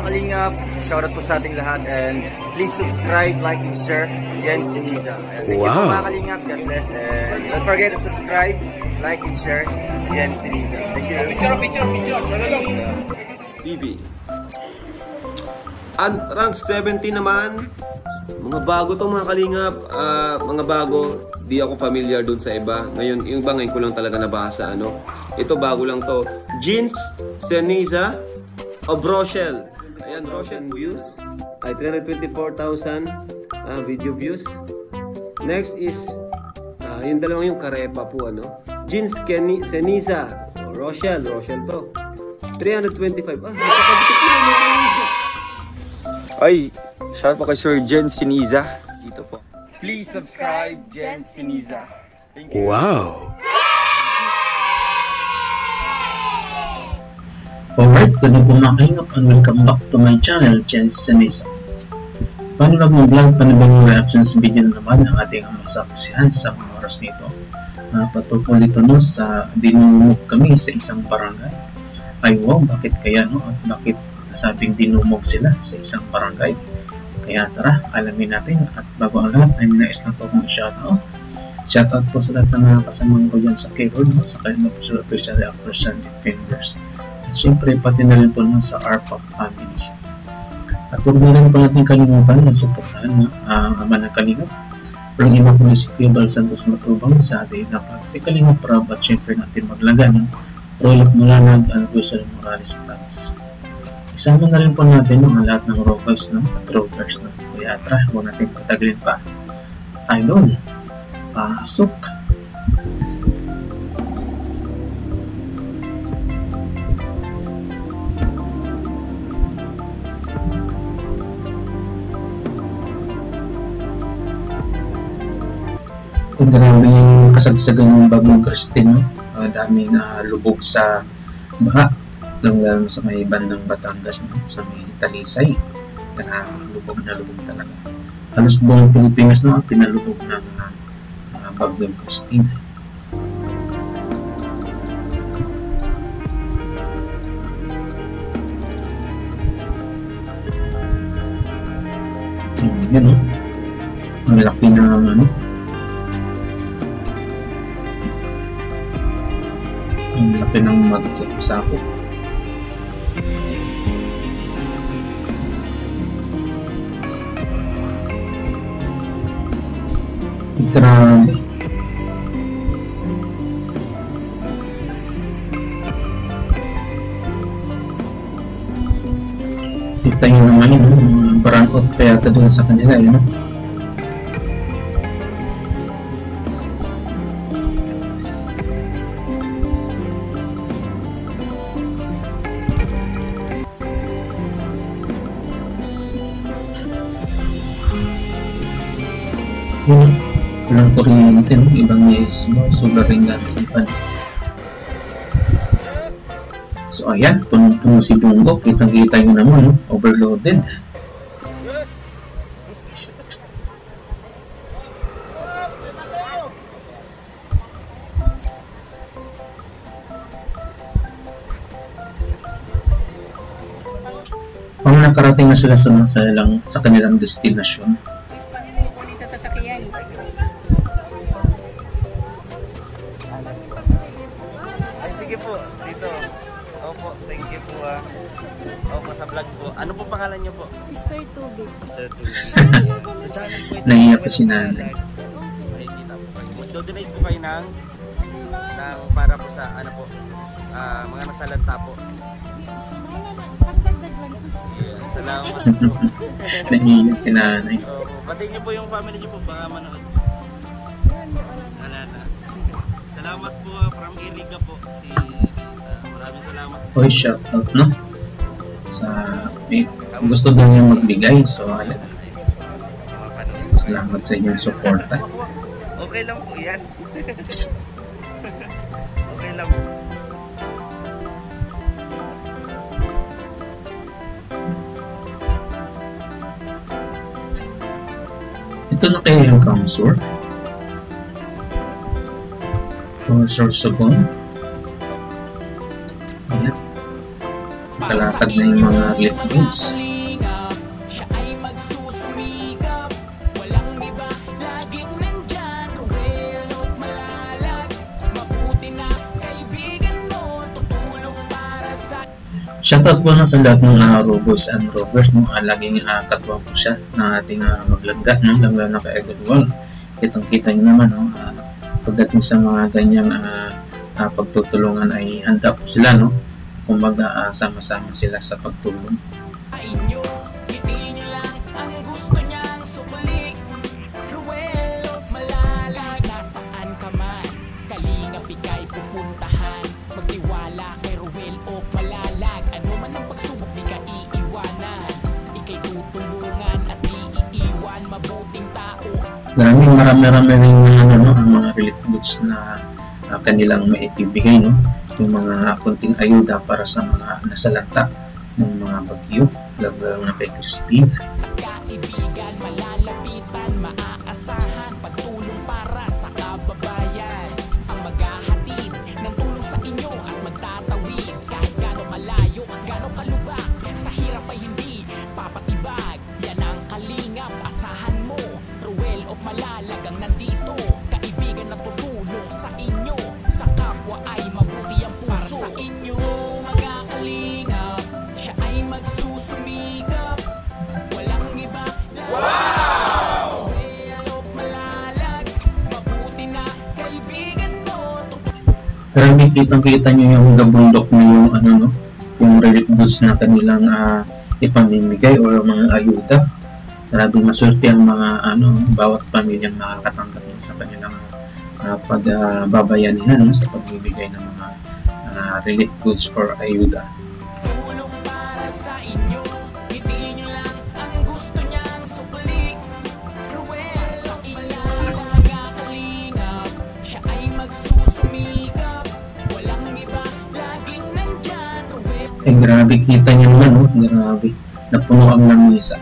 Kalingap, shoutout po sa ating lahat and please subscribe, like, and share. Jen Siniza. Thank you po mga Kalingap. God bless and don't forget to subscribe, like, and share. Jen Siniza. Thank you. Picture. TV. At rank 70 naman. Mga bago to mga Kalingap. Mga bago. Di ako familiar dun sa iba. Ngayon, yung iba ngayon ko lang talaga nabasa. Ano? Ito bago lang to. Jen Siniza of Rochelle. Ayan, Rochelle views. Ay, 324,000 video views. Next is yung dalawang yung Karepa po, ano? Jen Siniza. Rochelle to. 325. Ay, shout po kay Sir Jen Siniza. Dito po. Please subscribe, Jen Siniza. Thank you. Wow! Alright, good po mga Kalingap and welcome back to my channel, Jen Siniza. Panibag mo vlog, panibag reactions video na naman ang ating masaksihan sa mga oras nito. Patungkol ito no, sa dinumog kami sa isang barangay. Ay wow, bakit kaya no? At bakit nasabing dinumog sila sa isang barangay? Kaya tara, alamin natin at bago ang lahat ay minais lang po akong shoutout. Shoutout po sa lahat ng mga kasamang ko dyan sa keyboard no? Sa kanya po sa official reactors and defenders. At syempre pati na rin po na sa RPOP family. At huwag na rin po natin kalimutan na suportahan ang ama ng Kalingap. Walang iba po si Kuya Santos Matubang sa ating napag si Kalingap Prab at syempre natin maglaga ng Rolak Mulanag and Lucian Morales Plans. Isama na rin po natin ang lahat ng rovers at rovers na kaya tara, huwag natin patagalin pa. Idol, pasok! Grabe yung kasagsagan ng Bagong Christine, daming lubog sa baha lang sa may bandang Batangas, no? Sa may Talisay, lubog na lubog talaga. Halos buong Pilipinas no, pinalubog ng Bagong Christine. Yan no, ang laki na ano, ang laki ng magkakasako. Grabe. Kita nyo naman yun, parang out pa yata doon sa kanila yun. Walang kuryente, no? Ibang may sobrang ring natin. So ayan, punong-puno si Bungo. Kitang-kita nyo naman, no? Overloaded. Pang nakarating na sila sa kanilang destinasyon. Sige po, dito. Opo, thank you po Opo, sa vlog po. Ano po pangalan niyo po? Mr. Tubig. Mr. Tubig. Sa channel po ito. Nahiya pa si nanay. Makikita po kayo. Mag-donate po kayo ng para po sa ano po, mga nasalanta po. Yeah, salamat po. Nahiya si nanay. Batiin niyo po yung family niyo po baka manood. Salamat po from Iriga po si maraming salamat. Oy, shoutout no. Sa gusto daw niya magbigay, so ayan. Salamat sa inyong suporta. Okay lang po yan. Okay lang. Ito na kaya yung Kamsur. Sorsogon. Ayan. nakalatag na yung mga relief goods. Shoutout po na sa lahat ng Roboys and Rovers, no? Laging katuwa po siya na ating maglangga, no? Lalo na kay Idol Wall. Kitang-kita nyo naman, no? Pagdating sa mga ganyang pagtutulungan ay handa po sila, no? Kumbaga sama-sama sila sa pagtulong. Marami rin ang mga relief goods na kanilang maibibigay, no? Yung mga kunting ayuda para sa mga nasalanta ng mga bagyo, lalo na kay Christine. Kaibigan, malalapitan, maaasahan, pagtulong para sa kababayan, ang maghahatid ng tulong sa inyo at magtatawid kahit gaano malayo, gaano kalubak, sa hirap ay hindi papatibag. Yan ang kalingap, asahan mo, Ruel of Malalagang nandito, kaibigan na tutulong sa inyo, sa kapwa ay mabuti ang puso. Para sa inyo mga kalingap, siya ay magsusumikap, walang iba. Wow! Ruel of Malalag, mabuti na kaibigan mo. Grabe, kitang-kita nyo yung gabundok na yung no? Yung relief goods na kanilang ipamimigay o mga ayuda. Grabe, maswerte ang mga bawat pamilyang nakakatanggap sa kanilang pagbabayanihan, no? Sa pagbibigay ng mga relief goods or ayuda. Tulong para sa inyo, hitiin nyo lang ang gusto niyang supli. Ruel sa inyo, mga kalingap, siya ay magsusumikap, walang iba, laging nandyan. Ruel Grabe, kita nyo naman, no? Grabe, napuno ang lamisa.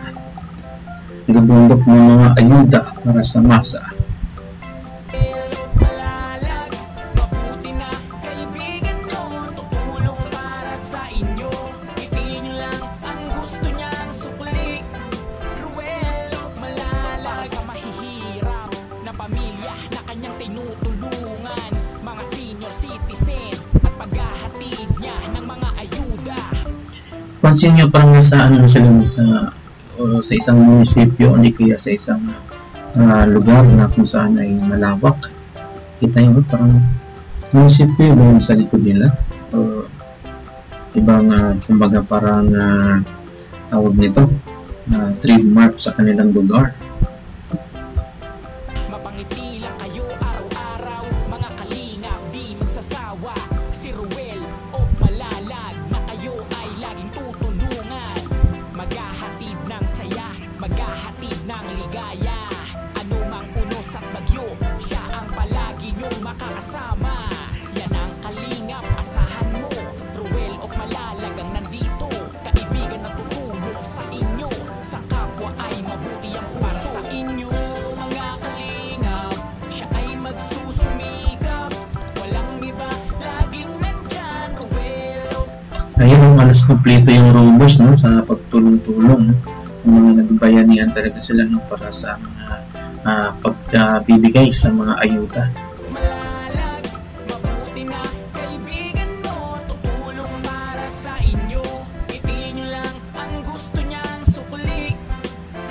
Gabundok ng mga ayuda para sa masa. Malalag, mabuti na kaibigan mo, tutulong para sa inyo, hitiin nyo lang ang gusto niyang supli. Ruel of Malalag, sa mahihirap na pamilya na kanyang tinutulungan, mga senior citizen at paghahatid niya ng mga ayuda. Pansin nyo, parang nasa sa isang munisipyo o di kaya sa isang lugar na kung saan ay malawak. Kita nyo, parang munisipyo doon sa likod nila o ibang kumbaga parang tawag nito trademark sa kanilang lugar. Mapangiti lang kayo araw-araw, mga kalingap di magsasawa. Si Ruel of Malalag na kayo ay laging tutulungan, maghahatid ng saya, maghahatid ng ligaya. Ano mang unos at bagyo, siya ang palagi nyong makakasama. Yan ang kalingap, asahan mo, Ruel of Malalag ang nandito, kaibigan na tutulong sa inyo, sa kapwa ay mabuti ang para sa inyo. Mga kalingap, siya ay magsusumikap, walang iba, laging nandyan. Ruel of Ayun, halos kompleto yung Rovers, no? Sa pagtulong-tulong, no? Yung mga nagbayanihan talaga sila, no? Para sa mga pagbibigay sa mga ayuda. Malalag, mabuti na kaibigan mo, tutulong para sa inyo, hitiin nyo lang ang gusto niyang supli.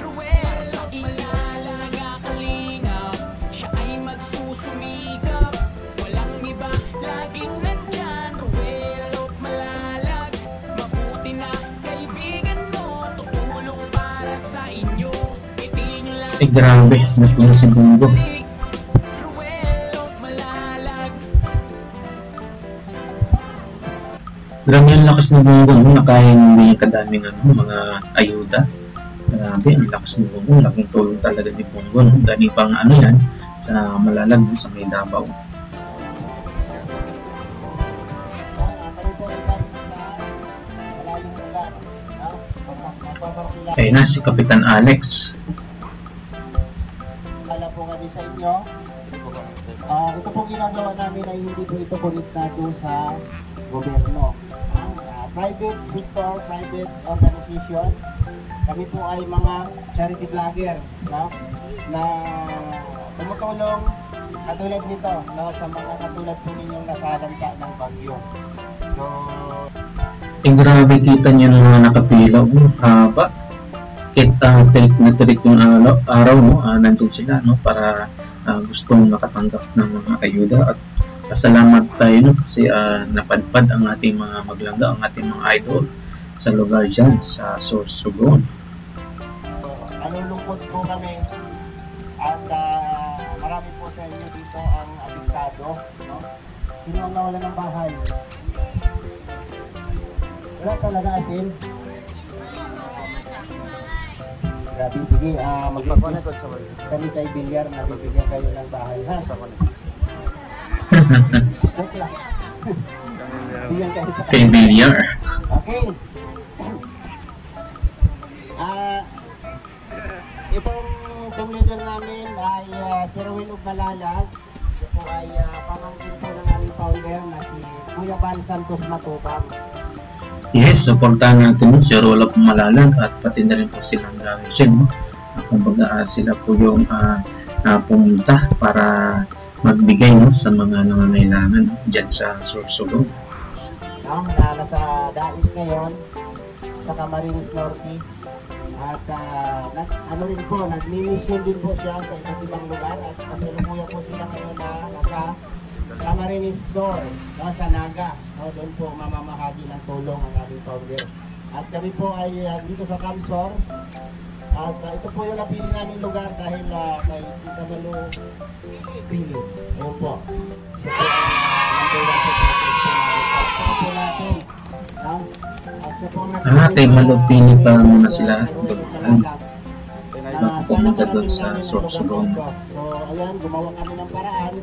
Ruel sa inyo, mga kalingap, siya ay magsusumikap, walang iba, laging nandyan. Ruel of Malalag, mabuti na kaibigan mo, tutulong para sa inyo, hitiin nyo lang. Grabe, napuno si Bungo. Ruel of Malalag. Grabe ang lakas ng Bungo, no? Nakaya hindi kadaming mga ayuda. Grabe, ang lakas ng Bungo. Laking tulong talaga ni Bungo, no? Galing pang yan sa Malalag, no? Sa may Davao. Ayun na si Kapitan Alex. Alam po kami sa inyo. Ito pong ginagawa namin ay hindi po ito konektado sa gobyerno. At private sector, private organization. Kami po ay mga charity vlogger, no? Na tumutulong katulad nito, no? Sa mga katulad po ninyong nasalanta ng bagyo. So, grabe, kita nyo ng mga nakapila. Haba. Tirik na tirik yung araw, no? Nandyan sila, no? Para gustong makatanggap ng mga ayuda. At pasalamat tayo, no? Kasi napadpad ang ating mga maglangga, ang ating mga idol sa lugar dyan, sa Sorsogon. Nalulungkot po kami at marami po sa inyo dito ang apektado, no? Sino ang nawala ng bahay? Wala talaga asin? Grabe, sige, mag-request kami kay Bilyar na bibigyan kayo ng bahay, ha? Okay lang. Bigyan kayo sa Kay Bilyar. Okay. Itong team leader namin ay si Rowel Ugmalalag. Ito po ay pamangkin po ng aming founder na si Kuya Bal Santos Matubang. Yes, supportahan natin si Rola Pumalalag at pati na rin po silang Garrison, no? Kumbaga sila po yung pumunta para magbigay, no, sa mga nangangailangan dyan sa Sorsogon. No, na nasa Dait ngayon sa Camarines Norte. At nagmi-mission din po siya sa iba't ibang lugar at kasalukuyan po sila ngayon na nasa Camarines Sur, sa Naga. No, doon po mamamahagi ng tulong ang aming founder. At kami po ay dito sa Camsor. At ito po yung napili naming lugar dahil kay Tita Malu pili. Ayun po. Siya po ang number 1 sa practice po namin. Pagkaka po natin. Kay Malupini pa muna sila. Pumunta doon sa Sorsogon. So, ayan, gumawa kami ng paraan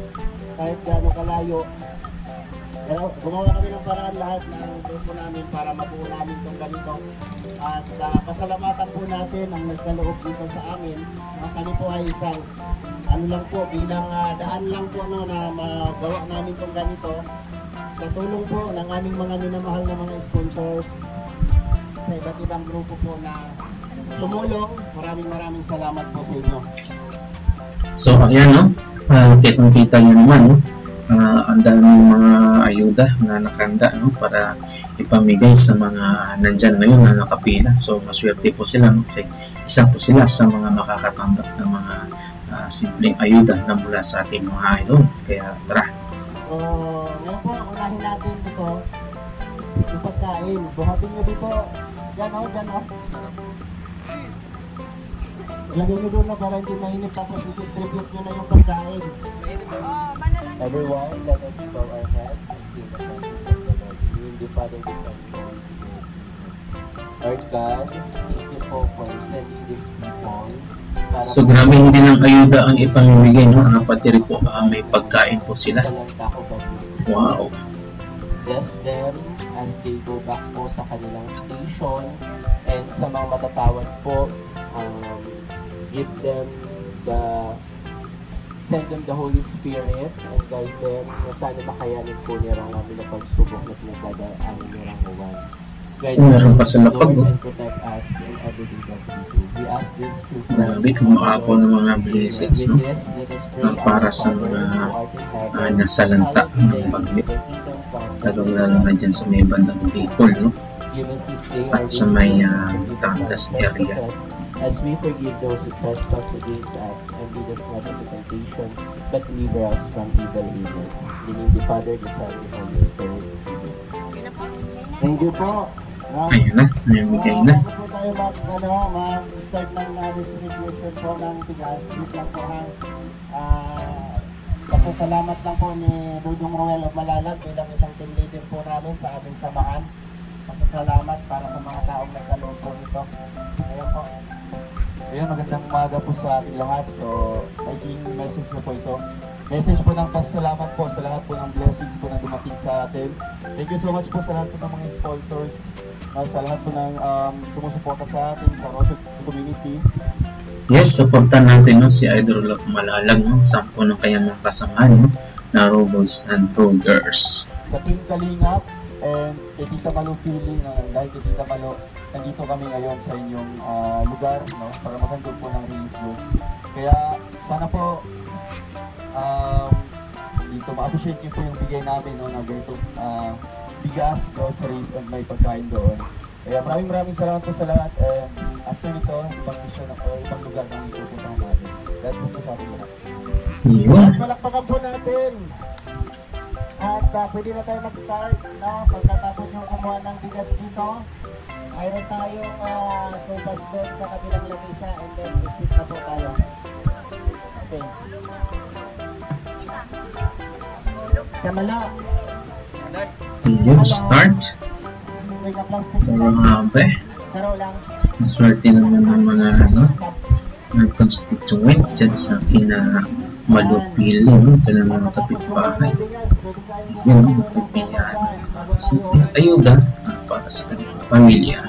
kahit gaano kalayo. Gumawa kami ng paraan lahat ng grupo namin para mabuo namin itong ganito. At pasalamatan po natin ang nagkaloob dito sa amin. Kami po ay isang lang po, bilang daan lang po na magawa namin itong ganito. Sa tulong po ng aming mga minamahal na mga sponsors sa iba't ibang grupo po na tumulong. Maraming salamat po sa inyo. So ayan, no? Kitang-kita nyo naman, no? Ang daming mga ayuda na nakanda, no? Para ipamigay sa mga nandyan ngayon na nakapila. So maswerte po sila, no? Kasi isa po sila sa mga makakatanggap ng mga simpleng ayuda na mula sa ating mga idol. Kaya tara. Ngayon po, unahin natin dito yung pagkain. Buhatin nyo dito. Dyan o. Ilagay nyo doon na para hindi mainit, tapos i-distribute nyo na yung pagkain. Everyone, let us bow our heads and feel the presence of the Lord. In the Father, the Son, and the Holy Spirit. Lord God, thank you po for sending these people. So grabe, hindi lang ayuda ang ipamimigay, no? Pati rin po may pagkain po sila. Wow. Bless them as they go back po sa kanilang station, and sa mga matatawad po, send them the Holy Spirit and guide them na sana makayanin po nila ang aming pagsubok na pinagdadaanan nilang uwan. Meron pa sa lapag, and protect us in everything that we do. We ask this through grabe, kumaako ng mga blessings, no? Para sa mga nasalanta ng bagyo. Lalo na dyan sa may bandang Bicol, no? At sa may Batangas area. As we forgive those who trespass against us, and lead us not into temptation, but deliver us from evil. In the name of the Father, the Son, and the Holy Spirit. Thank you po. Ayun na, namimigay na. Bago po tayo mag-start ng distribution po ng tigas, wait lang po ha. Pasasalamat lang po ni Dudong Roel of Malalag bilang isang team leader po namin sa aming samahan. Pasasalamat para sa mga taong nagkaloob po nito. Ayun po. Ayun, magandang umaga po sa ating lahat. So, naging message na po ito. Message po ng pasasalamat po sa lahat po ng blessings po na dumating sa atin. Thank you so much po sa lahat po ng mga sponsors, sa lahat po ng sumusuporta sa atin, sa Roshan community. Yes, supportan natin, no, si Idol of Malalag, no? Saan po ng kanyang mga kasamahan, no? Na Robots and Rogers. Sa Team Kalingap, and kay Tita Malo feeling, dahil kay Tita Malo, nandito kami ngayon sa inyong lugar, no, para maghandog po ng relief goods. Kaya sana po dito ma-appreciate niyo po yung bigay namin, no, na ganito bigas, groceries, and may pagkain doon. Kaya maraming salamat po sa lahat, and after nito, ibang mission ako, ibang lugar na ipupuntahan natin. God bless po sa ating lahat. At palakpakan po natin. At pwede na tayo mag-start, no? Pagkatapos yung kumuha ng bigas dito, mayroon tayong sopas doon sa kabilang lamisa, and then exit na po tayo. Okay. Kamala. Yun, start. May ka-plastic na. Grabe. Saro lang. Maswerte naman ng mga constituent dyan sa Malupili, no? Ito na mga kapitbahay. Yun, magpipilihan. Simpleng ayuda para sa kanilang pamilya.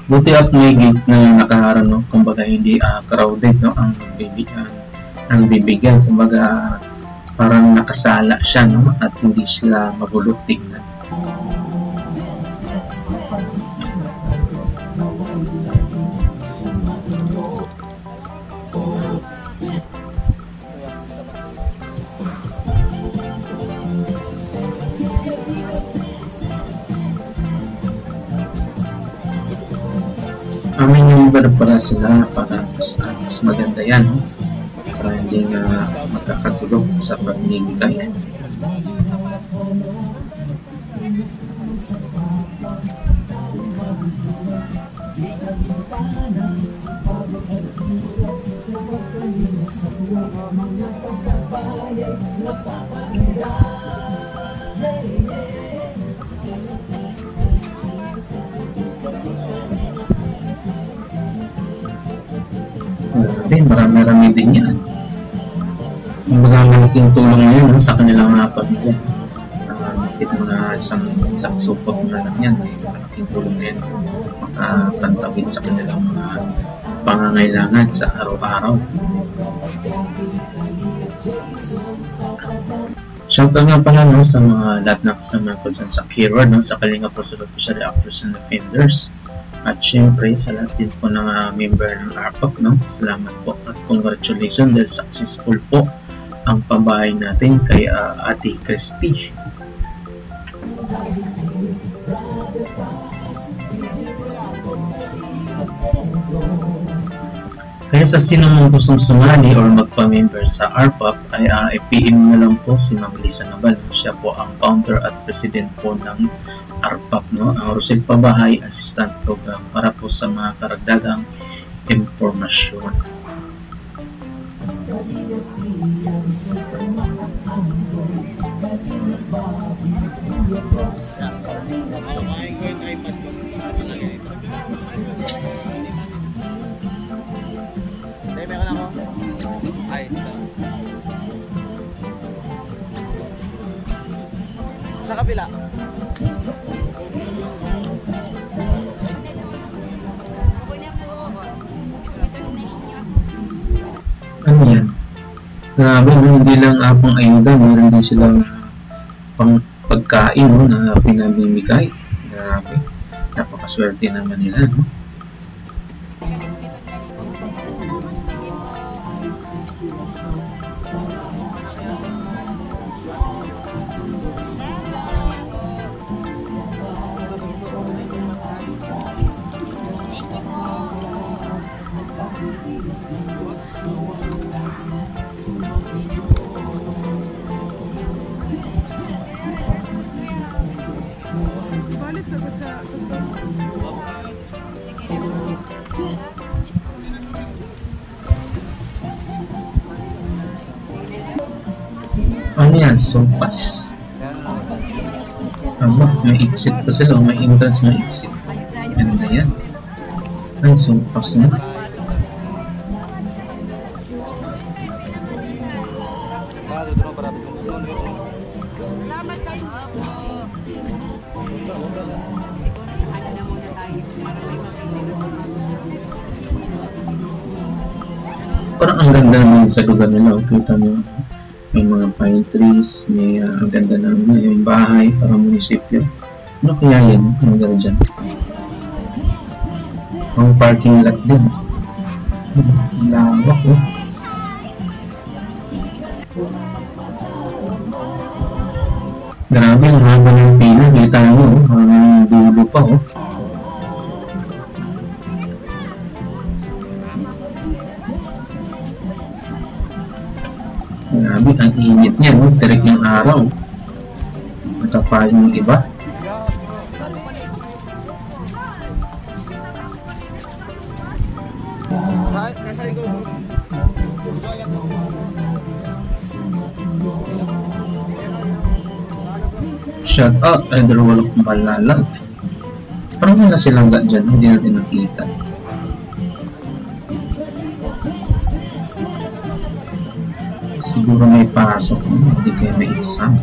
Buti at may gate na nakaharang, no? Kumbaga hindi crowded, no? Ang bibigyan, kumbaga parang nakasala siya, no? At hindi sila magulot tingnan. Amin yung para sila para mas maganda yan, no? Para hindi nga magkakatulog sa pagninigay. Marami din yan. Malaking tulong na yun, no, sa kanilang mga pamilya. Nakikita mo na isang support na lang yan. Malaking tulong na yan. Makapantawid sa kanilang mga pangangailangan sa araw-araw. Shoutout nga pala, no, sa mga lahat na kasama ko dyan sa keyword, no, sa Kalinga Personal Official Actors and Defenders. At syempre, sa lahat din po ng member ng ARPAC, no? Salamat po at congratulations dahil successful po ang pabahay natin kay Ate Christy. Kaya sa sino mong gustong sumali or magpa-member sa ARPAC ay i-PM na lang po si Ma'am Lisa Nabal. Siya po ang founder at president po ng ARPAC, no? Ang Rosel Pabahay Assistant Program para po sa mga karagdagang impormasyon. Meron ako. Ay, dito. Sa kabila. Ano yan? Grabe, hindi lang pang ayuda, meron din silang pang pagkain, no, na pinabibigay. Grabe, napakaswerte naman nila, no? Ano yan? Sopas. Haba, may exit pa sila, may entrance, may exit. Ganda yan. Ay, sumpas na. Parang ang ganda naman sa lugar nila. Kita nyo, may mga pine trees, may ang ganda naman yung bahay, parang munisipyo. Ano kaya yan? Ang ganda dyan. Ang parking lot din. Lawak, oh. Grabe, ang haba ng pila. Kita nyo, hanggang dulo pa, oh. Grabe, ang init niya, no? Direk yung araw. Nakapayo yung iba. Shout out, Idol Walok Malalang. Parang wala silang dyan, hindi natin nakita. Siguro may pasok, hindi kayo may exam.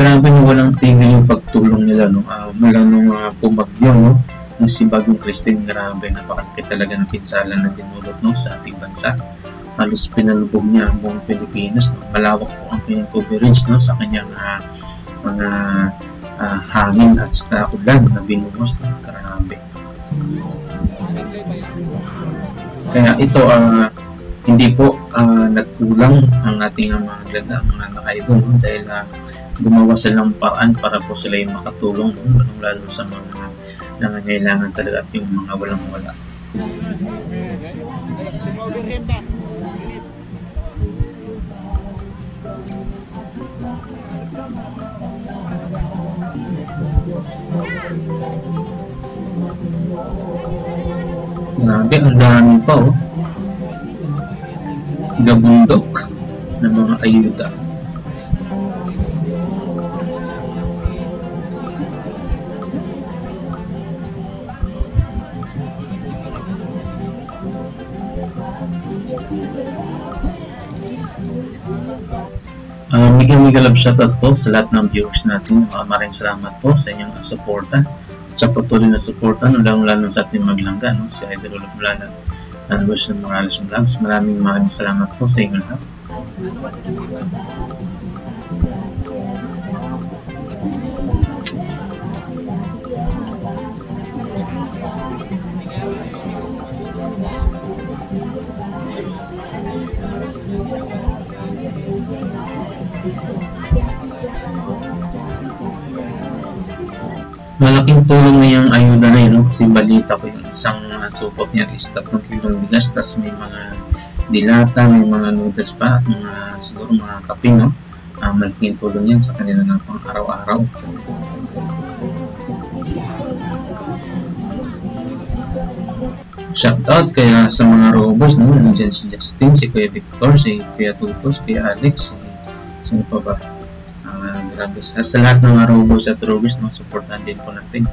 Grabe na walang tigil yung pagtulong nila, no? Mula nung pumagyo, no? Ang si Bagong Christine, grabe, napakalaki talaga ng pinsala na dinulot, no? Sa ating bansa. Halos pinalubog niya ang buong Pilipinas, no? Malawak po ang kanyang coverage, no? Sa kanyang mga hangin at saka ulan na binuhos, no? Grabe. Kaya ito, hindi po nagkulang ang ating mga idol, no? Dahil gumawa silang paraan para po sila yung makatulong, no? Lalo sa mga nangangailangan talaga at yung mga walang-wala. Grabe, ang dami pa, oh. Gabundok ng mga ayuda. Mega love shoutout po sa lahat ng viewers natin. Maraming salamat po sa inyong suporta, sa patuloy na suporta, lalo sa ating maglangga, no? Si Idol Walok Malalang and Luis Morales Vlogs. Maraming salamat po sa inyo lahat. Malaking tulong na yung ayuda na yun, no? Kasi balita ko yung isang supot niya is 3 kilong bigas, tas may mga dilata, may mga noodles pa, at mga siguro mga kape, no? Malaking tulong yan sa kanila ng pang araw-araw. Shoutout kaya sa mga robos, no? Nandiyan si Justin, si Kuya Victor, si Kuya Tutos, si Alex, sino pa ba? Grabe sa lahat ng mga robos at robos, no? Supportan din po natin.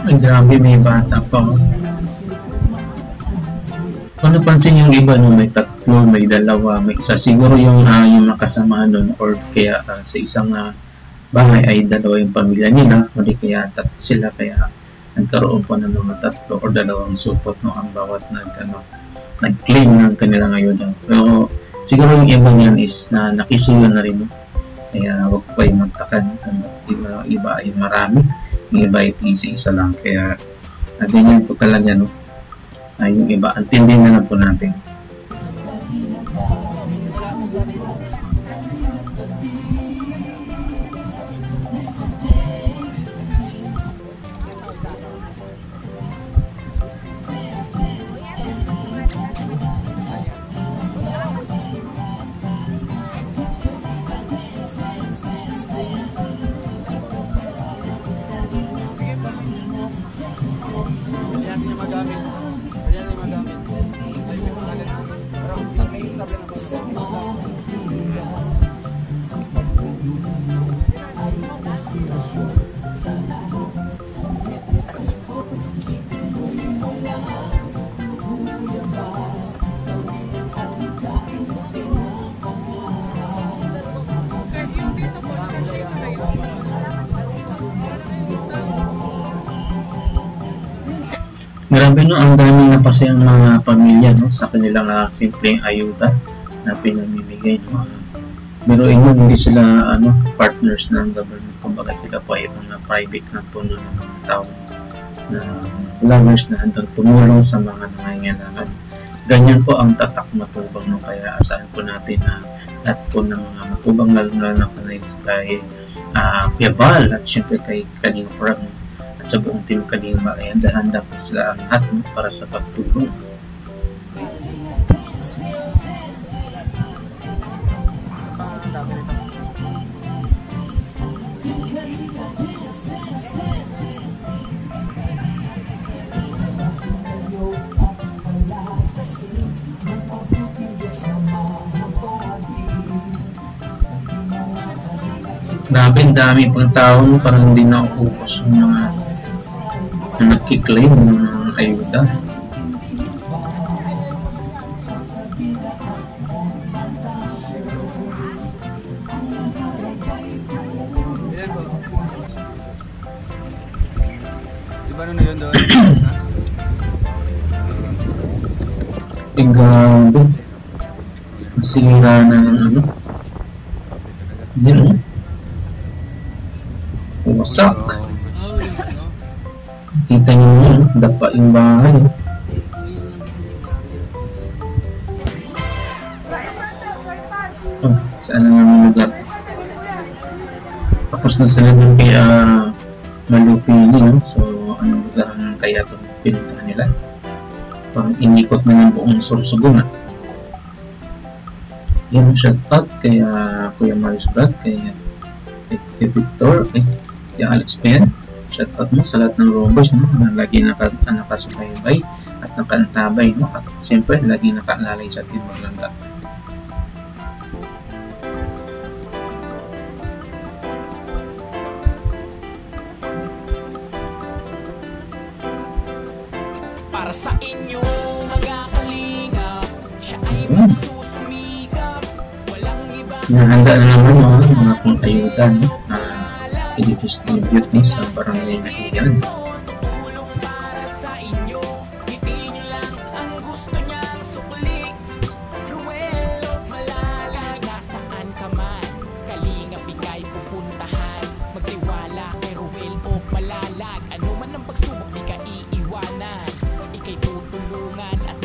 Ay, grabe, may bata pa. Kung napansin yung iba, no, may tatlo, may dalawa, may isa. Siguro yung makasama nun, or kaya sa isang bahay ay dalawa yung pamilya nila, o di kaya tatlo sila, kaya nagkaroon po ng mga tatlo or dalawang supot, no, ang bawat nag-claim ng kanilang ayuda. Pero siguro yung iba niyan is na nakisuyo na rin, no? Kaya huwag pa yung magtaka, no? Kung iba ay marami, yung iba ay isa lang. Kaya ganyan po talaga, no? Yung iba, antindihin na lang po natin. Grabe, no, ang daming napasayang mga pamilya, no, sa kanilang simpleng ayuda na pinamimigay, no. Pero hindi sila partners ng government, kumbaga sila po ay mga private na po ng mga tao na vloggers na handang tumulong sa mga nangangailangan. Ganyan po ang tatak matubang, no, kaya asahan po natin na lahat po ng mga matubang, lalo na kay Kuya Val at syempre kay Kalinga Prab, no, at sa buong team Kalinga ay handa po sila ang lahat, no, para sa pagtulong. Grabe, ang dami pang tao, no? Parang hindi na upos yung mga nagkiklaim ng ayuda. Diba na yun doon? Grabe. Masira na ng Yan, wasak. Kita nyo yun, dapa yung bahay. Saan na naman lugar? Tapos na sila dun kay Malupini, no? So, anong lugar ang kaya ito pinunta nila? Parang inikot na ng buong Sorsogon, ha? Yan, shout out kay Kuya Marius Brad, kay Victor, kay Alex Pen. Shout out mo sa lahat ng robbers, no, na lagi nakasubaybay at nakaantabay, no, at siyempre lagi nakaalalay sa ating Maganda. Para sa inyo mga kalingap, siya ay magsusumikap. Walang iba. Nahanda na naman mga kung ayuda, no, na i-distribute, no, sa barangay na iyan. Tulong para sa inyo, ngiti nyo lang ang gusto niyang sukli. Ruel o Malalag, nasaan ka man, kalingap ika'y pupuntahan. Magtiwala kay Ruel o Malalag, ano man ang pagsubok di ka iiwanan. Ika'y tutulungan at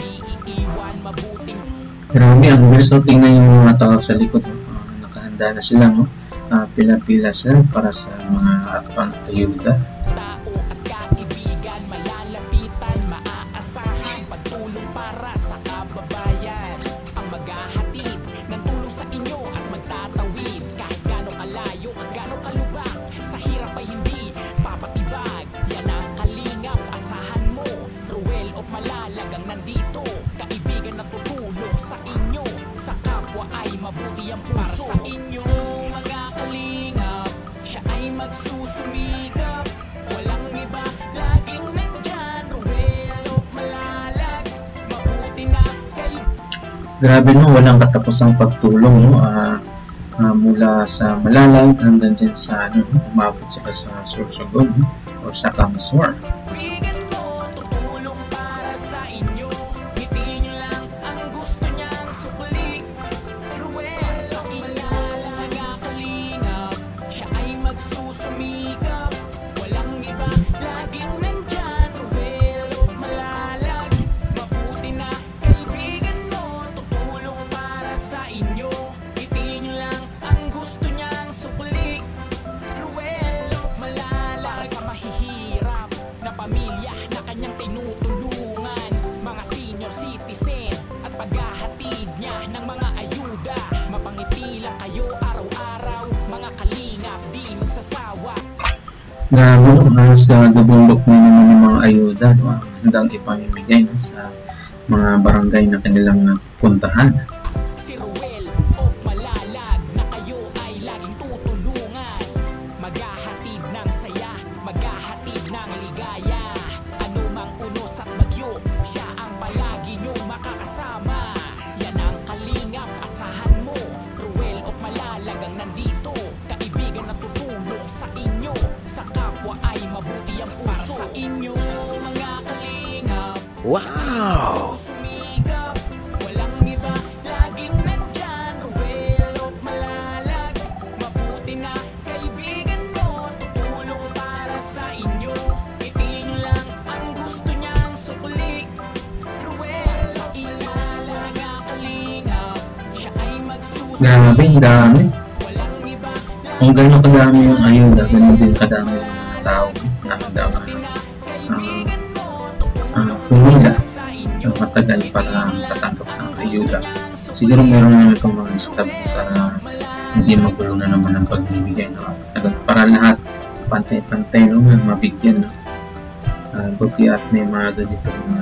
iiwan mabuting. Grabe, ang bilis, no, tingnan yung mga tao sa likod, no? Nakahanda na sila, no? Pila-pila sila para sa mga pang-ayuda. Tao at kaibigan, malalapitan, maaasahan, pagtulong para sa kababayan. Ang maghahatid ng tulong sa inyo at magtatawid kahit gaano kalayo at gaano kalubak. Sa hirap ay hindi papatibag. Yan ang kalingap, asahan mo. Ruel o Malalag ang nandito, kaibigan na tutulong sa inyo. Sa kapwa ay mabuti ang puso. Para sa inyo mga kalingap, siya ay magsusumikap. Grabe no, walang katapusang pagtulong no. Mula sa Malalag hanggang dyan sa ano, umabot sila sa Sorsogon or sa Camasor. Kaibigan mo, tutulong para sa inyo. Ngiti nyo lang ang gusto niyang sukli. Ruel, sa ilalaga kalingap, siya ay magsusumikap. Walang iba, laging nandyan. Ruel o Malalag, mabuti na. Kaibigan mo, tutulong para sa inyo. Ngiti nyo lang ang gusto niyang sukli. Ruel o Malalag, sa mahihirap na pamilya na kanyang tinutulungan, mga senior citizen at paghahatid niya ng mga ayuda. Mapangiti lang kayo araw-araw, mga kalingap di magsasawa. Grabe no, halos gabundok na naman yung mga ayuda no, ang handang ipamimigay no, sa mga barangay na kanilang puntahan. Si Ruel o Malalag na kayo ay laging tutulungan, maghahatid ng saya, maghahatid ng ligaya. Ano mang unos at bagyo, siya ang palagi nyo makakasama. Yan ang kalingap, asahan mo. Ruel o Malalag ang nandito, kaibigan na tutulong sa inyo. Sa kapwa ay mabuti ang puso. Para sa inyo mga kalingap, wow! Sumikap, walang iba, laging nandyan. Ruel o Malalag, mabuti na. Kaibigan mo, tutulong para sa inyo. Ngiti nyo lang ang gusto niyang sukli. Ruel, sa ilalaga kalingap, siya ay magsusunod. Grabe, ang dami. Walang iba, Kung gano'n kadami yung ayuda, gano'n din kadami yung mga tao na handang pumila ng matagal para makatanggap ng ayuda. Siguro meron naman itong mga staff para hindi magulo na naman ang pagbibigay no? Para lahat pantay-pantay no? Mabigyan no? Buti at may mga ganitong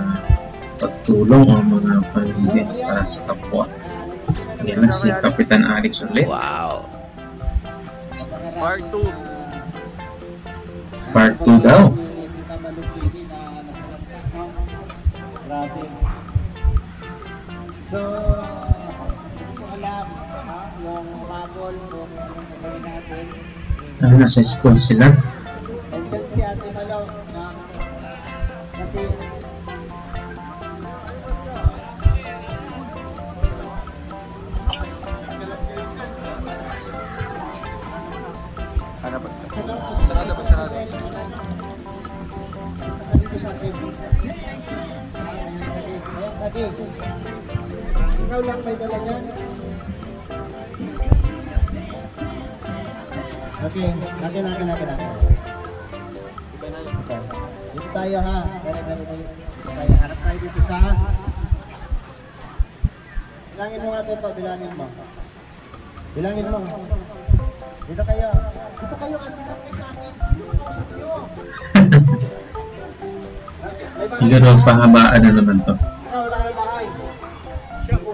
pagtulong o mga pagbibigay para sa kapwa. Yan na si Kapitan Alex ulit. Wow! Part 2. Part 2 daw. Grabe. So, alam, yung rabol, kung anong gagawin natin. Nasa school sila. Nandiyan si Ate Malaw na kasi Ano ba? Sarado ba? Sarado? ikaw lang may dala dyan. Okay, natin. Dito tayo ha. Dito tayo. Harap tayo dito sa... Bilangin mo nga ito. Bilangin mo. Dito kayo. Dito kayo at bilangin sa akin. Sino ang kausap nyo? Siguro pahabaan na naman to. Ikaw lang ang bahay. Siya po.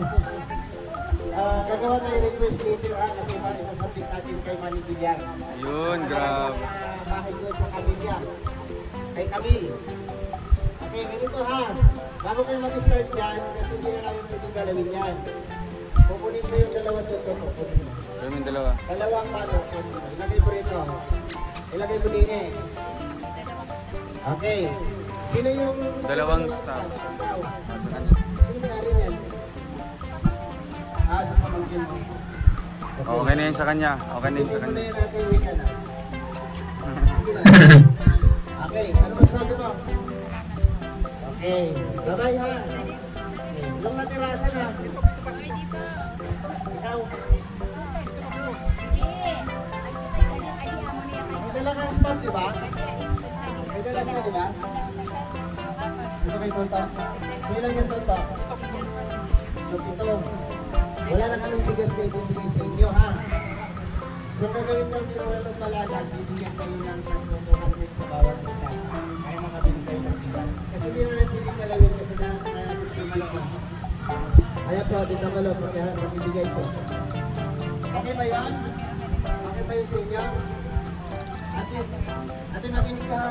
Gagawa tayo request later ha. Kasi masasabit natin kay Manny Villar. Yun, grabe. Bahay ko sa Camilla. Kay Camille. Okay, ganito ha. Bago kayo mag-start dyan, kasi hindi na namin pwedeng galawin yan. Kukunin mo yung dalawa dito. Kukunin mo. Kami yung dalawa. Dalawang pato. Ilagay mo rito. Ilagay mo din eh. Okay. Sino yung... Dalawang staff. Sa kanya. Sino may-ari yan? Sa pamangkin mo. Okay na yun sa kanya. Okay na yun sa kanya. natin weekend na. Okay, ano ba sabi mo? Okay, babay ha. Okay, yung natirasa na. Ikaw. May dala kang stop, di ba? May dala ka, di ba? Ito kay Tonto. May lang yung Tonto. So, ito. Wala na kaming bigas pwede bigay sa inyo, ha? So, gagawin lang din wala ng Malalag, bibigyan kayo ng 200 sa bawat isa. Ay makabili kayo ng bigas. Kasi hindi na pwede kalawin kasi na gusto malakas. Kaya po, dito malo, kaya magbibigay ko. Okay ba yan? Okay ba yun sa inyo? Ate, makinig ka,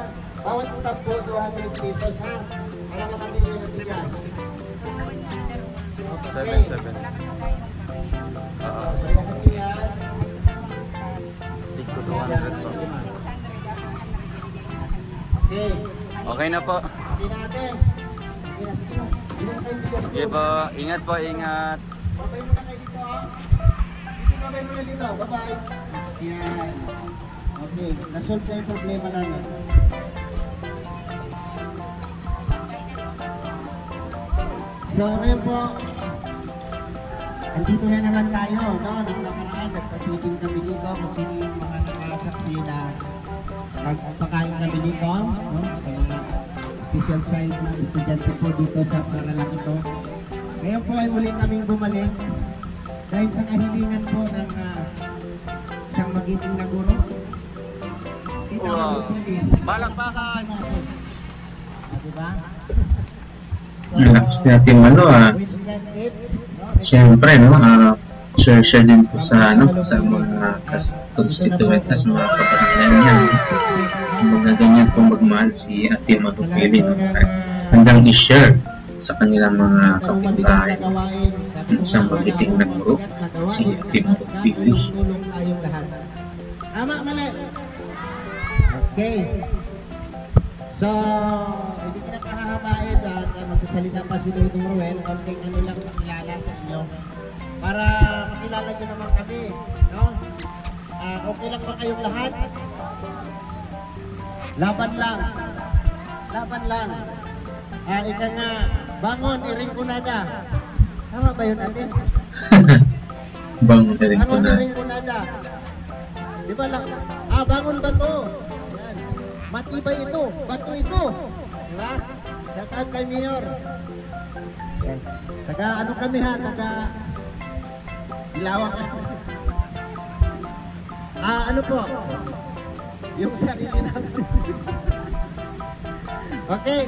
bawat stop po 200 pesos, ha? Para makabili ng bigas. 7. Tigko 200 po. Okay. Okay na po. Hindi natin. Okay na, sige. Ilan kayo bigas Sige po. Ingat po, ingat. Babay muna kayo dito, ha? Dito, babay muna dito. Bye-bye. Yan. Okay. Nasolve na yung problema namin. So, ngayon po, andito na naman tayo, no? Nung nakaraan, nagpa-feeding kami dito kasi yung mga nakasaksi na nagpakain kami dito, no? Sa mga special child na estudyante po dito sa paralang ito. Ngayon po ay muli kaming bumalik dahil sa kahilingan po ng isang magiting na guro. Wow. Balakbakan! Diba? Lakas natin siyempre, no, share din po sa, sa mga constituent sa mga kapatiran niya. Mga ganyan po magmahal si Ate Madupili, no? Hanggang i-share sa kanilang mga kapitbahay. Isang magiting na guro, si Ate Madupili. Tama, mali. Okay. So, hindi ko na pahahabain at magsasalita pa si Dudong Ruel. Konting ano lang makilala sa inyo. Para makilala nyo naman kami. No? Okay lang ba kayong lahat? Laban lang. Laban lang. Ika nga, bangon, iringkunada. Tama ba yun natin? Bangon, iringkunada. Bangon, iringkunada. Di ba lang? Bangon ba to? Matibay ito, bato ito. Diba? Shoutout kay Mayor. Taga ano kami ha, taga Ilawang. Ano po? Yung sarili namin. Okay.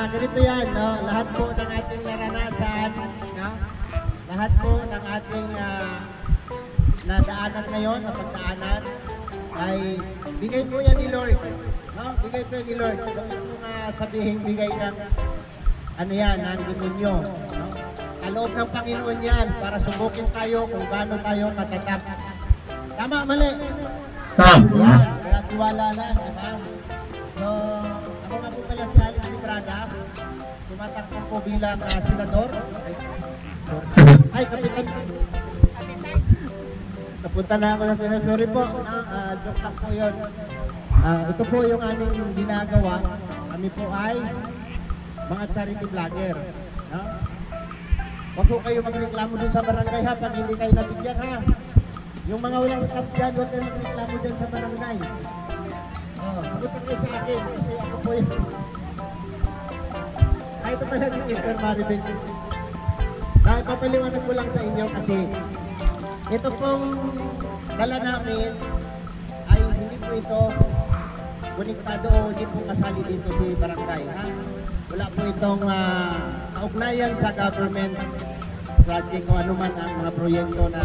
Ganito yan, no? Lahat po ng ating naranasan, no? Lahat po ng ating nadaanan ngayon, napagdaanan, ay bigay po yan ni Lord. No? Bigay po yan ni Lord. Huwag mo sabihin bigay ng ano yan, ng demonyo. No? Kaloob ng Panginoon yan para subukin tayo kung gaano tayo katatak. Tama, mali? Tama. Yan, kaya tiwala lang. Diba? So, ako nga po pala si Alex Librada. Tumatakbo po bilang senador. Ay, kapitan. Napunta na ako sa senador. Sorry po. Joke lang po yun. Ito po yung aming ginagawa. Kami po ay mga charity vlogger. No? Huwag po kayo magreklamo dun sa barangay ha pag hindi kayo nabigyan ha. Yung mga walang staff dyan, huwag kayo magreklamo dyan sa barangay. Pumunta kayo sa akin kasi ako po yun. Ito pala yung Mr. Maribel. Papaliwanag ko lang sa inyo kasi ito pong dala namin ay hindi po ito konektado o hindi po kasali dito si barangay. Ha? Wala po itong kaugnayan sa government project o anuman ang mga proyekto na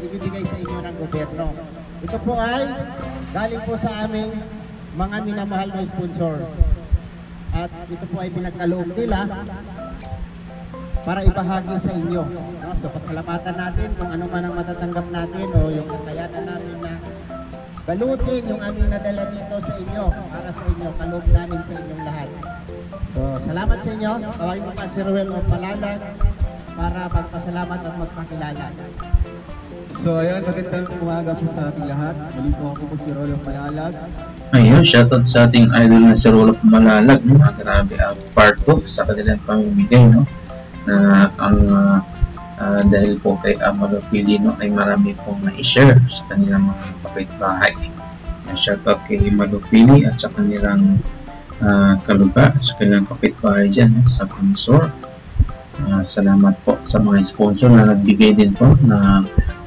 ibibigay sa inyo ng gobyerno. Ito po ay galing po sa aming mga minamahal na sponsor. At ito po ay pinagkaloob nila para ibahagi sa inyo. No? So pasalamatan natin kung ano man ang matatanggap natin o yung kakayanan namin na balutin yung aming nadala dito sa inyo para sa inyo, kaloob namin sa inyong lahat. So salamat sa inyo. Tawagin mo pa si Ruel o Palalag para magpasalamat at magpakilala. So ayun, magandang umaga po sa ating lahat. Muli po ako po si Rollo Malalag. Ayun, shoutout sa ating idol na si Rollo Malalag. No? Grabe, part 2 sa kanilang pamimigay. No? Dahil po kay Amado Pilino ay marami pong na-share sa kanilang mga kapitbahay. Shoutout kay Amado Pili at sa kanilang kaluga at sa kanilang kapitbahay dyan sa sponsor. Salamat po sa mga sponsor na nagbigay din po na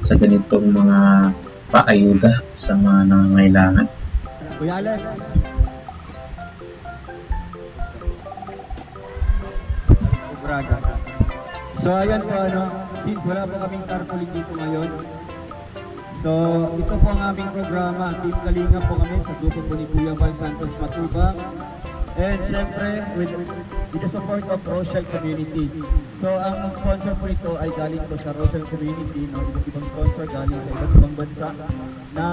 sa ganitong mga paayuda sa mga nangangailangan. Kuya Alex. Braga. So ayan po since wala po kaming tarpaulin dito ngayon. So ito po ang aming programa. Team Kalinga po kami sa grupo po ni Kuya Val Santos Matubang. And syempre with with the support of Rochelle Community. So ang sponsor po ito ay galing po sa Rochelle Community, no? Iba't ibang sponsor galing sa iba't ibang bansa na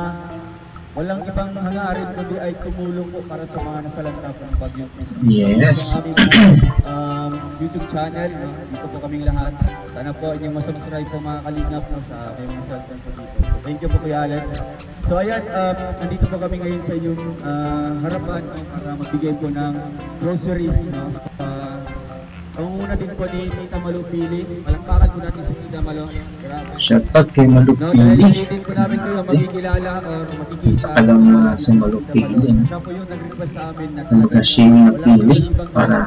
walang ibang hangarin kundi ay tumulong po para sa mga nasalanta po ng Bagyong Kristi. Yes. So, aming YouTube channel, no? Dito po kaming lahat. Sana po inyong masubscribe po mga kalingap, no? Sa aming consultant po dito. So, thank you po Kuya Alex. So ayan, nandito po kami ngayon sa inyong harapan, no? Para magbigay po ng groceries, no? Pangunguna din po ni Tita Malu Pili. Palakpakan po natin si Tita Malu. Shoutout kay Malu No, dahil Pili. hindi po namin kayo makikilala or makikita. Isa ka lang sa Malu Pili. Siya po yung nag-request sa amin na Mag-shame na pili para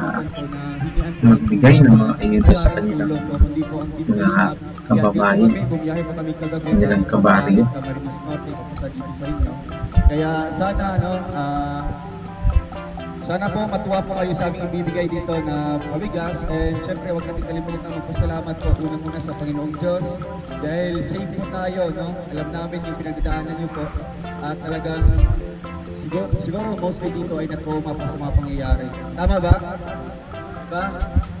magbigay ng mga ayuda sa kanilang mga kababayan, sa kanilang kabaryo. Kaya sana, no, sana po matuwa po kayo sa aming ibibigay dito na pabigas. And syempre huwag natin kalimutan magpasalamat po unang-una sa Panginoong Diyos dahil safe po tayo, no? Alam namin yung pinagdadaanan niyo po at talagang siguro mostly dito ay nagpumapa sa mga pangyayari. Tama ba? Diba?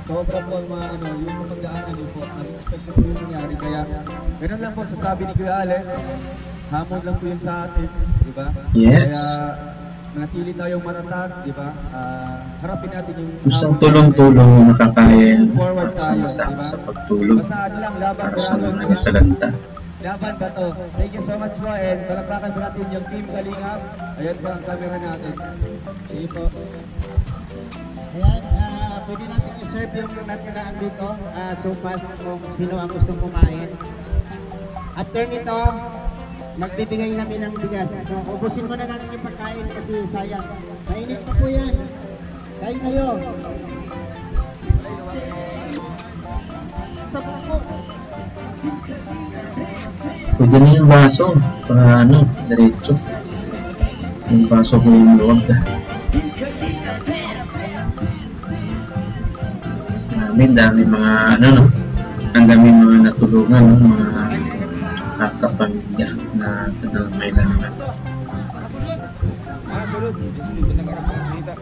Sobra po mga yung pagdaanan niyo po at especially po yung nangyari. Kaya ganun lang po sasabi ni Kuya Alex, hamon lang po yun sa atin, diba? Yes. Kaya manatili tayong matatag, di ba? Harapin natin yung Gustong tulong-tulong nakakaya sama-sama sa pagtulong para sa mga nasalanta. Laban ba to? Thank you so much po and palakpakan po natin yung Team Kalingap. Ayan po ang camera natin. Sige po. Ayan, pwede natin i-serve yung natiraan dito. Sopas kung sino ang gustong kumain. After nito, magbibigay namin ng bigas. So, ubusin mo na natin yung pagkain kasi sayang. Mainit pa po yan. Kain kayo. Sa po. Pwede na yung baso para diretso. Yung baso ko yung luwag. Dami mga ang dami mga natulungan, mga kapamilya na kinangailangan. Sulod. Gusto ko nagkakita.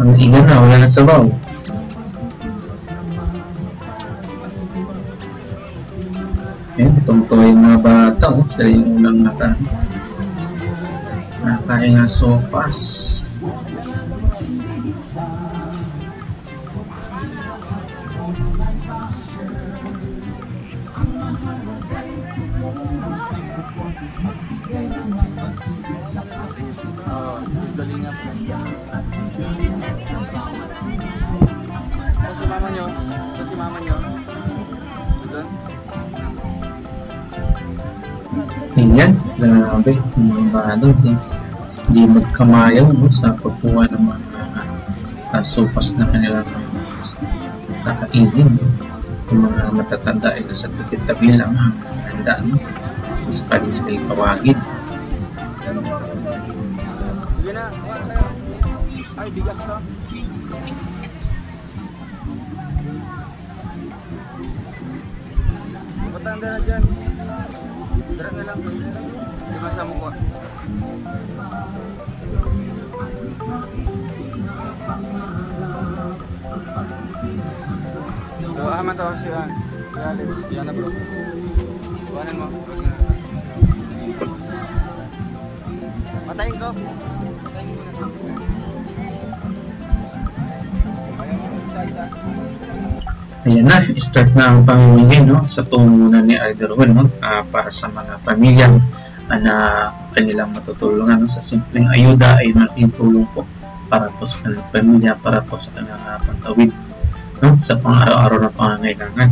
Ang ilan na, wala na sabaw. Ayan, tungtong yung mga bata, sila yung unang nakain ng sopas. Si mama nyo. Ayan, grabe, yung mga balot hindi magkamayaw sa pagkuha ng mga sopas na kanilang kakainin. Yung mga matatanda ay nasa tabi lang ang handa, sa kanyang sila ipawagin. Sige na. Ay, bigas to. Matanda na dyan. Dara na lang. Di ba sa mukha? So, ahaman to si Alex. Yan na bro. Buwanan mo. Patayin ko. Patayin ko na to. Ayaw mo isa-isa. Ayan na, start na ang pamimigay sa tumunan ni Elder Will para sa mga pamilya na kanilang matutulungan sa simpleng ayuda ay malaking tulong po para po sa kanilang pamilya, para po sa kanilang pantawid sa pang-araw-araw na pangangailangan.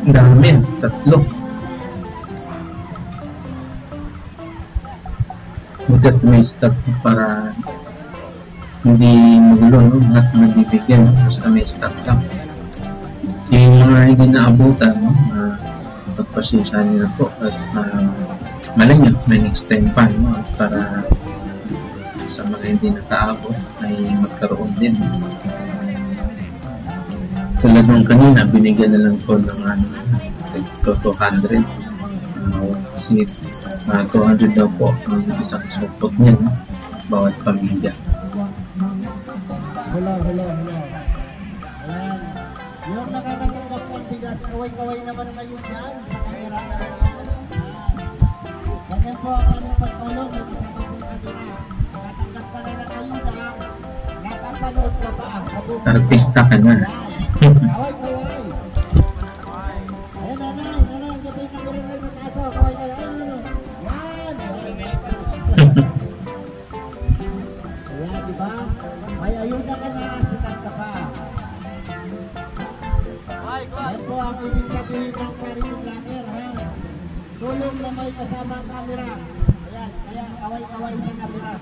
Dami, 3. Bukat may stock para hindi magulo, no? At magbibigyan, no? Basta may stock lang. So, yung mga hindi naabutan, no? Pagpasensyahan nyo na po at malay nyo, may next time pa, no? At para sa mga hindi nakaabot ay magkaroon din. Talagang kanina, binigyan na lang po ng 200. Kasi 200 daw po ang isang support niya, no? Bawat pamilya. Hello. Ayan. Yung nakakatanggap ng bigas, kaway-kaway naman ngayon yan sa kamera. Ganyan po ang aming pagtulong. Nakatanggap ka na ng ayuda. Nakapanood ka pa. Artista ka na. Kaway-kaway. Ayan, nanay. Gabi na ko rin sa kaso. Kaway-kaway. Yan. Ayan, diba? May ayuda ka na. Sikat ka pa. Yan po ang ibig sabihin ng Charity Vlogger, ha? Tulong na may kasama ang camera. Ayan, kaya kaway-kaway sa camera.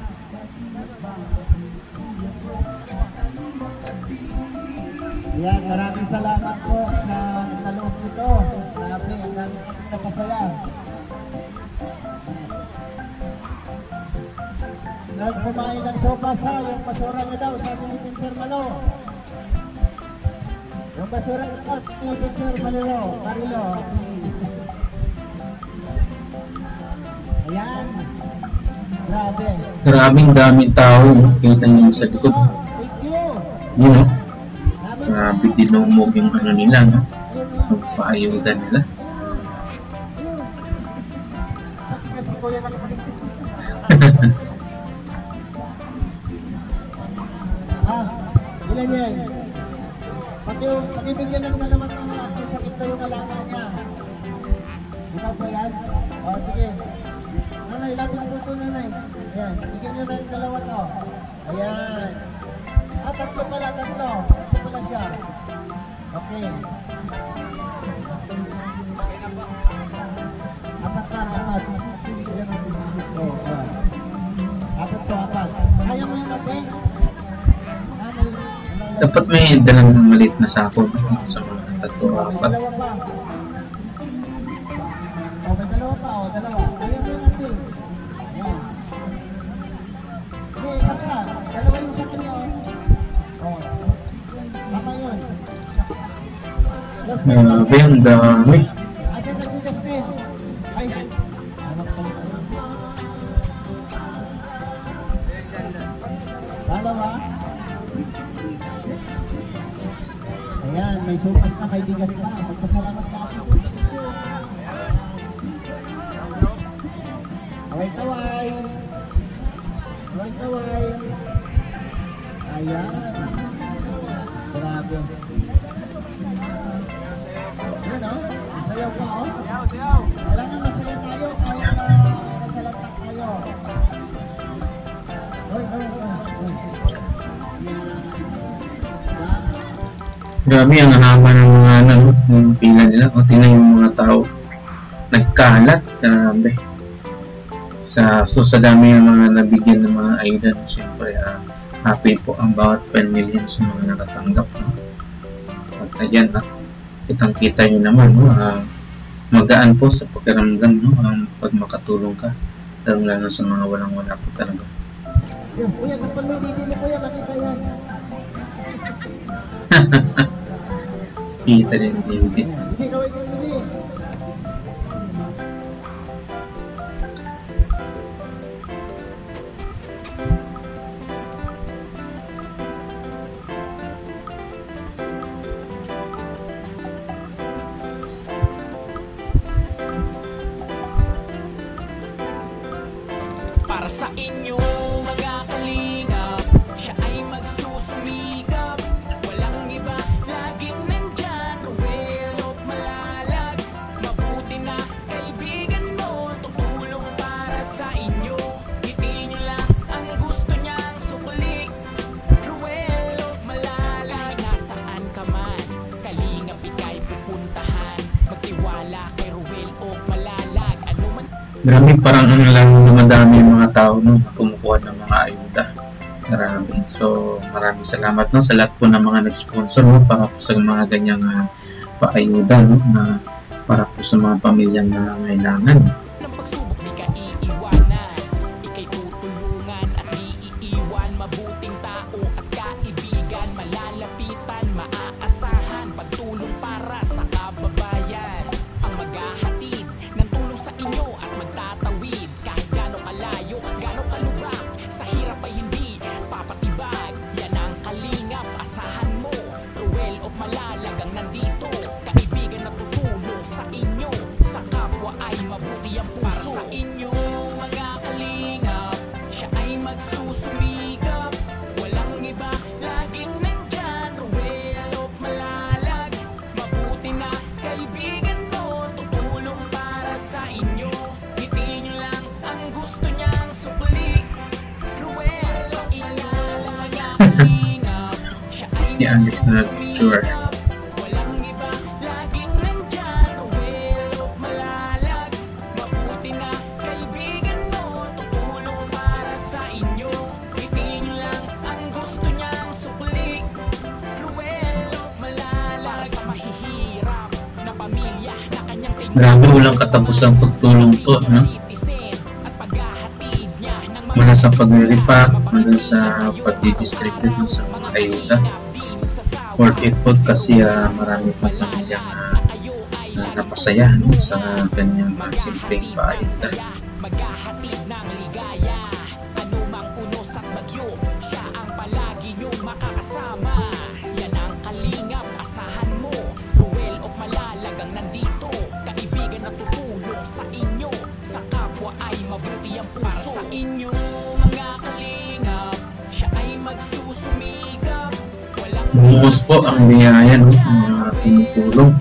Ayan, maraming salamat po sa talong nito. Grabe, ang dami natin napasaya. Nagpumain ng sopas, ha? Yung basura niya daw, sabi ni Sir Malo. Yung basura niya daw, sabi ni Sir Marilo. Ayan. Grabe. Maraming daming tao, no? Kita niyo sa likod. Thank you. Yun, no? Grabe dinumog yung ano nila, no? Magpaayuda nila. Kasi kuya nakapagin. Ilan yan? Pakibigyan naman na naman ng mga sakit na yung alaga niya. Ikaw pa yan? O, sige. Nanay, lapit po ito, nanay. Ayan, bigyan nyo na yung dalawa to. Ayan. Tatlo pala, tatlo. Tatlo pala siya. Okay. Apat pa, apat. Apat po, apat. Kaya mo yung natin? Dapat may dalang maliit na sako sa mga 3-4. Dalawa pa. O, may dalawa pa, o, dalawa. Kaya mo yung natin. Ayan. Okay, isa pa. Dalawa yung sa kanya, o. O. Tama yun. Grabe, ang dami. Ayan na si Justin. Ay. Dalawa. Ayan, may supas na, may bigas na. Magpasalamat ka ako. Kaway-kaway. Kaway-kaway. Ayan. Grabe. Ayan, o. Masayaw pa, o. Kailangan masaya tayo. Kaya masalata tayo. Oy. Grabe ang haba ng mga ano, yung pila nila. O, tingnan yung mga tao. Nagkalat. Grabe. Sa dami ng mga nabigyan ng mga ayuda, siyempre happy po ang bawat pamilya sa mga nakatanggap, no? At ayan, kitang-kita nyo naman, no? Magaan po sa pakiramdam, no? Pag makatulong ka, lalo sa mga walang-wala po talaga. Kuya, kapag may dito mo, kuya, makita yan. Kita din, hindi. Hindi, kaway ko hindi. Para sa inyo mga kalingap, siya ay magsusumikap. Walang iba, laging nandyan. Ruwelot malalag, mabuti na kaibigan mo. Tutulong para sa inyo, ngiti nyo lang ang gusto niyang sukli. Ruwelot malalag, nasaan ka man, kalingap ika'y pupuntahan. Grabe, parang ang lang dumadami yung mga tao no, na kumukuha ng mga ayuda. Grabe. So, maraming salamat no, sa lahat po ng mga nag-sponsor no, para po sa mga ganyang paayuda no, na para po sa mga pamilyang nangangailangan. Ng pagsubok di ka iiwanan, ika'y tutulungan at di iiwan. Mabuting tao at kaibigan, malalapitan, maaasahan, pagtulong para sa kababayan. Ang maghahatid ng tulong sa inyo at magtatawid kahit gaano kalayo, gaano kalubak, sa hirap ay hindi papatibag. Yan ang kalingap, asahan mo. Ruel of Malalagang nandito, kaibigan na tutulong sa inyo, sa kapwa ay mabuti ang puso. Para sa inyo mga kalingap, siya ay magsusumikap, walang iba, laging nandyan. Ruel of Malalag, mabuti na kaibigan mo, tutulong para sa inyo. Ngiti nyo lang ang gusto niyang sukli. Ruel sa inyo mga kalingap, siya ay Si Alex na picture. walang iba, laging nandyan. Ruel of Malalag, mabuti na kaibigan mo, tutulong para sa inyo. Ngiti nyo lang ang gusto niyang sukli. Ruel of Malalag, sa mahihirap na pamilya na kanyang tingin. Grabe, walang katapusang pagtulong to, no? At paghahatid niya ng mga Mula sa pag-repack, hanggang sa pag-distribute no, sa mga ayuda. Worth it po kasi marami pang pamilyang napasaya no, sa kanyang simpleng paayuda. maghahatid ng ligaya, anumang unos at bagyo, siya ang palagi niyong makakasama. Yan ang kalingap, asahan mo. Ruel of Malalagang nandito, kaibigan na tutulong sa inyo, sa kapwa ay mabuti ang puso. Para sa inyo mga kalingap, siya ay magsusumikap, walang Bumuhos po ang biyaya no, mga tinutulong,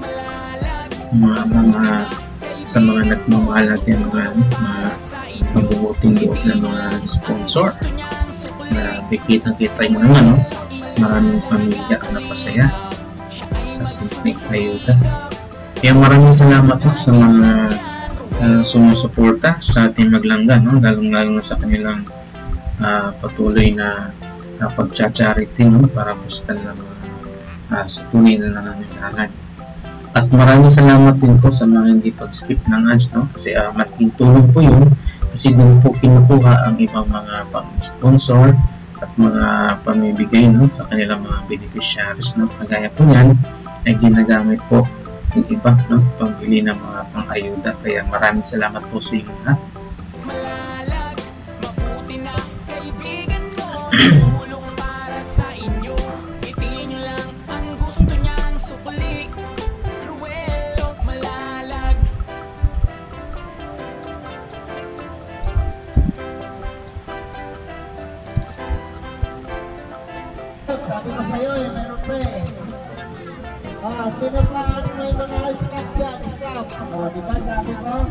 mga sa mga nagmamahal natin mga mabubuting loob ng mga sponsor. Kitang-kita nyo naman no, maraming pamilya ang napasaya sa simpleng ayuda. Kaya maraming salamat no, sa mga sumusuporta sa ating maglangga no, lalong-lalo na sa kanilang patuloy na pag-charity no, para po sa kanilang sa tunay na nangangailangan. At maraming salamat din po sa mga hindi pag-skip ng ads no, kasi malaking tulong po yun, kasi doon po kinukuha ang ibang mga pang-sponsor at mga pamibigay no, sa kanilang mga beneficiaries no. Kagaya po yan ay ginagamit po yung iba no, pangbili ng mga pang-ayuda. Kaya maraming salamat po sa inyo lahat. Malalag, mabuti na kaibigan mo, tulong para sa inyo. Ngiti nyo lang ang gusto niyang sukli. Ruel of Malalag. Sabi ko sa'yo eh, meron pa eh. Sino pa ang may mga staff yan? Staff. Diba sabi ko?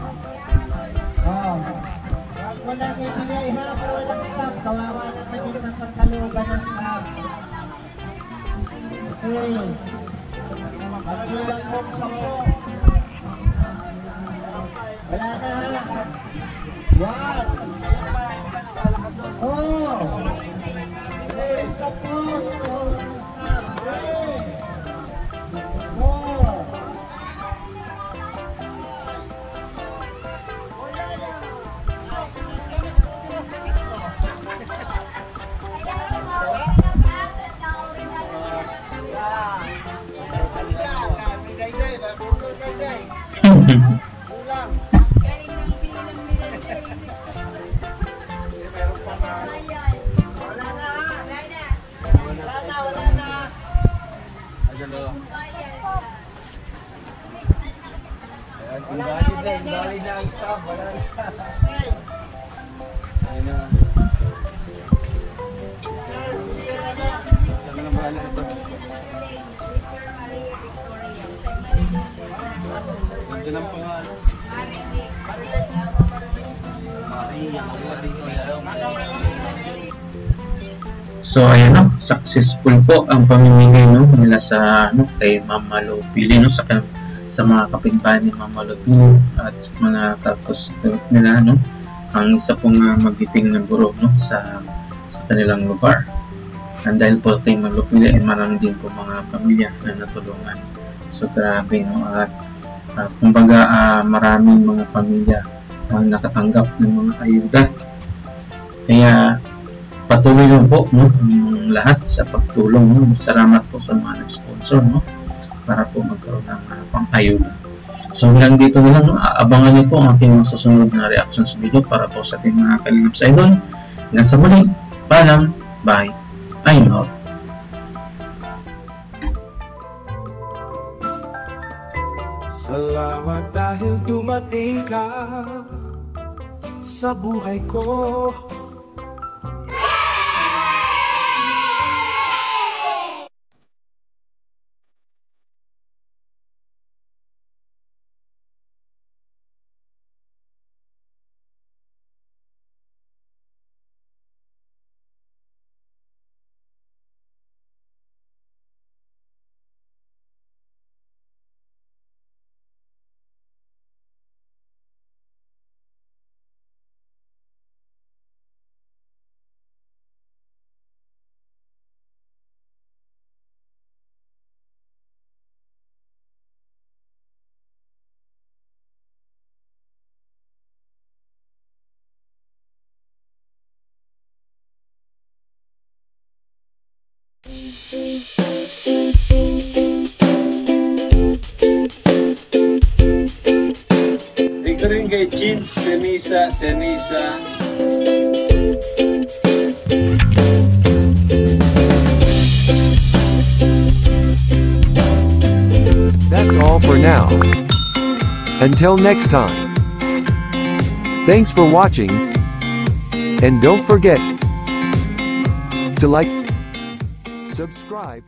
Wag mo lang ibigay ha, pero walang staff. Kawawa na kayo sa pagkalugan ng staff. Okay. Magbilang mo sa po. Wala na ha. Yan. Hey, stop po. Hey. Invalid na ang staff, wala na. Ayun na. Saan na bahala ito? Ito lang po nga. So ayan no, successful po ang pamimigay no, nila sa kay Mama Lo Pili no, sa sa mga kapitbahay ni Mama Lupino at sa mga kakustuot nila, no? Ang isa pong magiting na guro, no? sa kanilang lugar. And dahil po kay Mama Lupino ay marami din po mga pamilya na natulungan. So grabe, no? At kumbaga maraming mga pamilya ang nakatanggap ng mga ayuda. Kaya patuloy lang po, no, ang lahat sa pagtulong, no. Salamat po sa mga nag-sponsor, no, para po magkaroon ng pang-ayuda. So hanggang dito na lang, no. Abangan niyo po ang aking mga susunod na reactions video para po sa ating mga kalingap sa idol. Hanggang sa muli, paalam, bye, I'm out. Salamat dahil dumating ka sa buhay ko. Thank you rin kay Jeans Senisa. That's all for now. Until next time. Thanks for watching. And don't forget to like, subscribe,